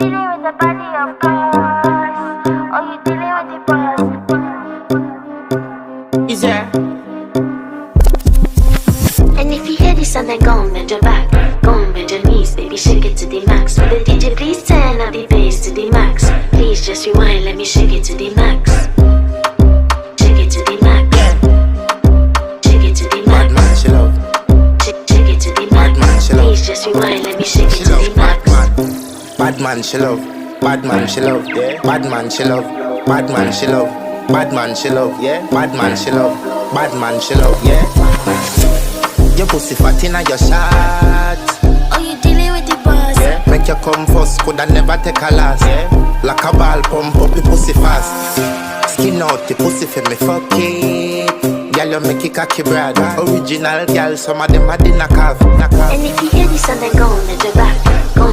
dealing with the body, of course. Or you dealing with the boss. Is there? And if you hear this and then go and bend your back, go and bend your knees, baby, shake it to the max. Will the DJ please turn up the bass to the max? Please just rewind, let me shake it to the max. Shake it to the max. Shake it to the max. Bad man, she love. Shake it to the max. Please just rewind, let me shake it to the max. Bad man, she love. Bad man, she love. Yeah. Bad man, she love. Bad man, she love. Bad man, she love. Yeah. Bad man, she love. Bad man, she love. Yeah. Your pussy fat inna your shot. Oh, you dealing with the boss? Yeah. Make you come first, coulda never take a last. Yeah. Like a ball pump up your pussy fast. Skin out the pussy for me fuck it. Girl, you make it cocky brad. Original girl, some of them a dinner calf. And if you hear this and then go and bend your back, go